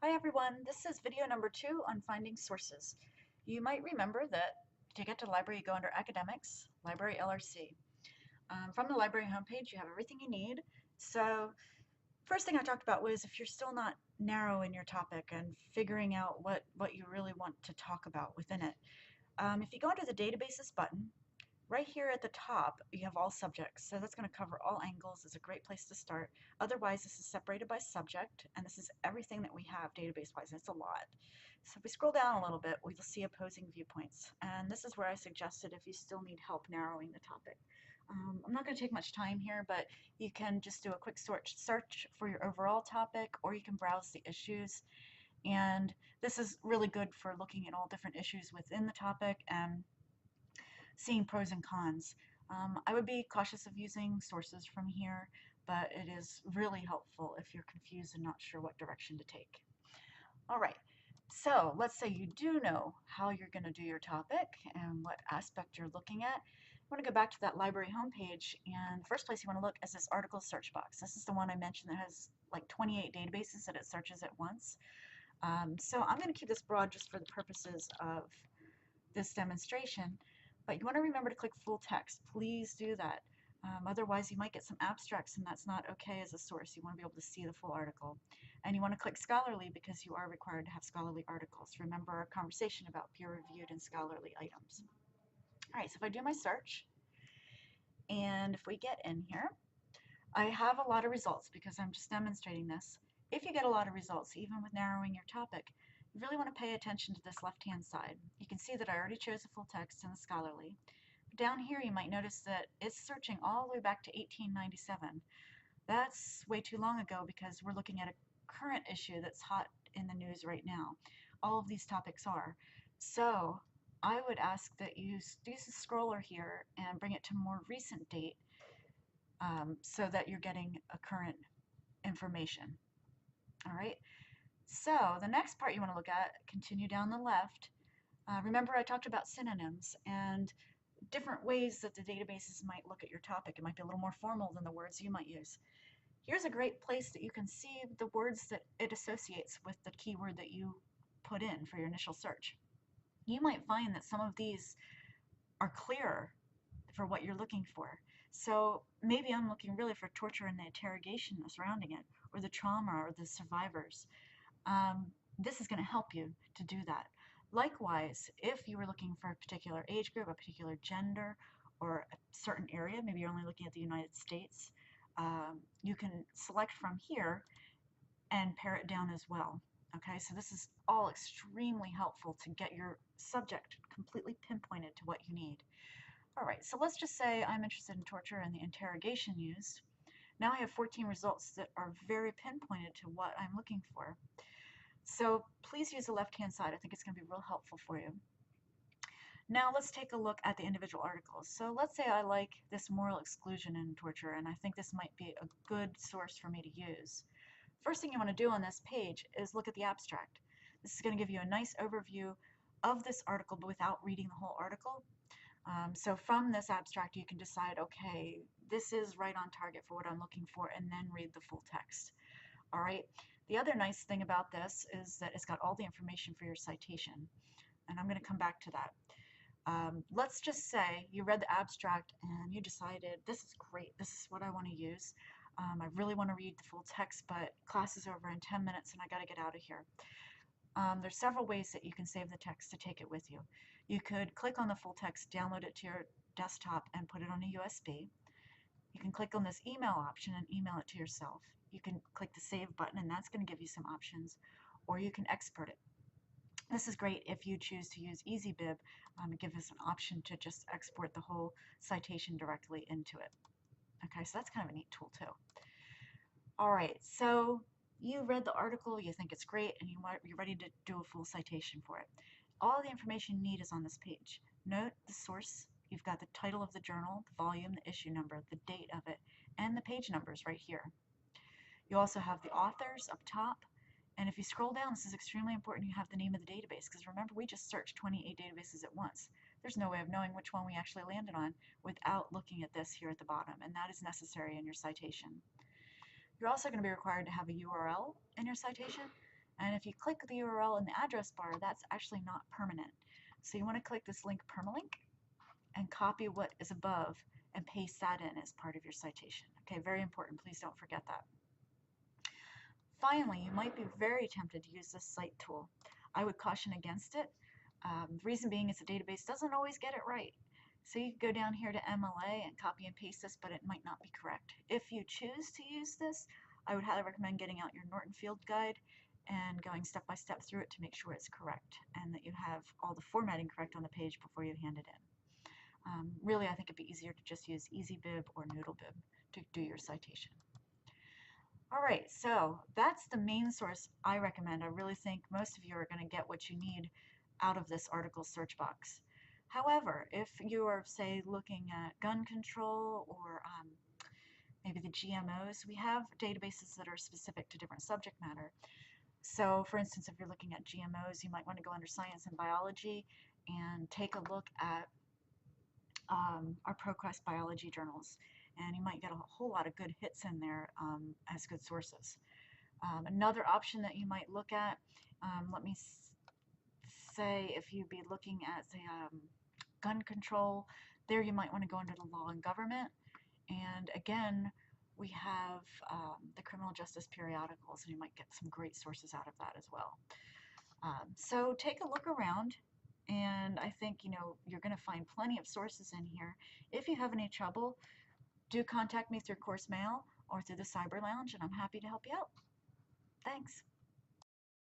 Hi everyone, this is video number 2 on finding sources. You might remember that to get to the library you go under Academics, Library LRC. From the library homepage you have everything you need. So first thing I talked about was if you're still not narrow in your topic and figuring out what you really want to talk about within it. If you go under the databases button, right here at the top, you have all subjects, so that's going to cover all angles. It's a great place to start. Otherwise, this is separated by subject, and this is everything that we have database-wise, and it's a lot. So if we scroll down a little bit, we'll see opposing viewpoints, and this is where I suggested if you still need help narrowing the topic. I'm not going to take much time here, but you can just do a quick search for your overall topic, or you can browse the issues. And this is really good for looking at all different issues within the topic and seeing pros and cons. I would be cautious of using sources from here, but it is really helpful if you're confused and not sure what direction to take. All right, so let's say you do know how you're going to do your topic and what aspect you're looking at. You want to go back to that library homepage, and the first place you want to look is this article search box. This is the one I mentioned that has like 28 databases that it searches at once. So I'm going to keep this broad just for the purposes of this demonstration, but you want to remember to click full text. Please do that. Otherwise, you might get some abstracts, and that's not okay as a source. You want to be able to see the full article. And you want to click scholarly because you are required to have scholarly articles. Remember our conversation about peer-reviewed and scholarly items. All right, so if I do my search, and if we get in here, I have a lot of results because I'm just demonstrating this. If you get a lot of results, even with narrowing your topic, you really want to pay attention to this left-hand side. You can see that I already chose the full text and the scholarly. But down here you might notice that it's searching all the way back to 1897. That's way too long ago because we're looking at a current issue that's hot in the news right now. All of these topics are. So I would ask that you use the scroller here and bring it to a more recent date so that you're getting a current information. All right, so the next part you want to look at, continue down the left. Remember I talked about synonyms and different ways that the databases might look at your topic. It might be a little more formal than the words you might use. Here's a great place that you can see the words that it associates with the keyword that you put in for your initial search. You might find that some of these are clearer for what you're looking for. So maybe I'm looking really for torture and the interrogation surrounding it, or the trauma or the survivors. This is going to help you to do that. Likewise, if you were looking for a particular age group, a particular gender, or a certain area, maybe you're only looking at the United States, you can select from here and pare it down as well. Okay, so this is all extremely helpful to get your subject completely pinpointed to what you need. All right, so let's just say I'm interested in torture and the interrogation used. Now I have 14 results that are very pinpointed to what I'm looking for. So please use the left-hand side. I think it's going to be real helpful for you. Now let's take a look at the individual articles. So let's say I like this moral exclusion in torture, and I think this might be a good source for me to use. First thing you want to do on this page is look at the abstract. This is going to give you a nice overview of this article, but without reading the whole article. So from this abstract, you can decide, okay, this is right on target for what I'm looking for, and then read the full text. All right. The other nice thing about this is that it's got all the information for your citation, and I'm going to come back to that. Let's just say you read the abstract and you decided, this is great, this is what I want to use. I really want to read the full text, but class is over in 10 minutes and I got to get out of here. There's several ways that you can save the text to take it with you. You could click on the full text, download it to your desktop, and put it on a USB. You can click on this email option and email it to yourself. You can click the save button, and that's going to give you some options, or you can export it. This is great if you choose to use EasyBib. It gives us an option to just export the whole citation directly into it. Okay, so that's kind of a neat tool too. All right, so you read the article, you think it's great, and you're ready to do a full citation for it. All the information you need is on this page. Note the source. You've got the title of the journal, the volume, the issue number, the date of it, and the page numbers right here. You also have the authors up top. And if you scroll down, this is extremely important, you have the name of the database, because remember, we just searched 28 databases at once. There's no way of knowing which one we actually landed on without looking at this here at the bottom, and that is necessary in your citation. You're also going to be required to have a URL in your citation. And if you click the URL in the address bar, that's actually not permanent. So you want to click this link permalink and copy what is above and paste that in as part of your citation. Okay, very important. Please don't forget that. Finally, you might be very tempted to use this cite tool. I would caution against it. The reason being is the database doesn't always get it right. So you could go down here to MLA and copy and paste this, but it might not be correct. If you choose to use this, I would highly recommend getting out your Norton Field Guide and going step by step through it to make sure it's correct and that you have all the formatting correct on the page before you hand it in. Really, I think it'd be easier to just use EasyBib or NoodleBib to do your citation. All right, so that's the main source I recommend. I really think most of you are going to get what you need out of this article search box. However, if you are, say, looking at gun control or maybe the GMOs, we have databases that are specific to different subject matter. So, for instance, if you're looking at GMOs, you might want to go under Science and Biology and take a look at our ProQuest biology journals, and you might get a whole lot of good hits in there as good sources. Another option that you might look at, let me say, if you'd be looking at, say, gun control, there you might want to go into the law and government. And again, we have the criminal justice periodicals, and you might get some great sources out of that as well. So take a look around, and I think you're going to find plenty of sources in here. If you have any trouble, do contact me through course mail or through the Cyber Lounge, and I'm happy to help you out. Thanks.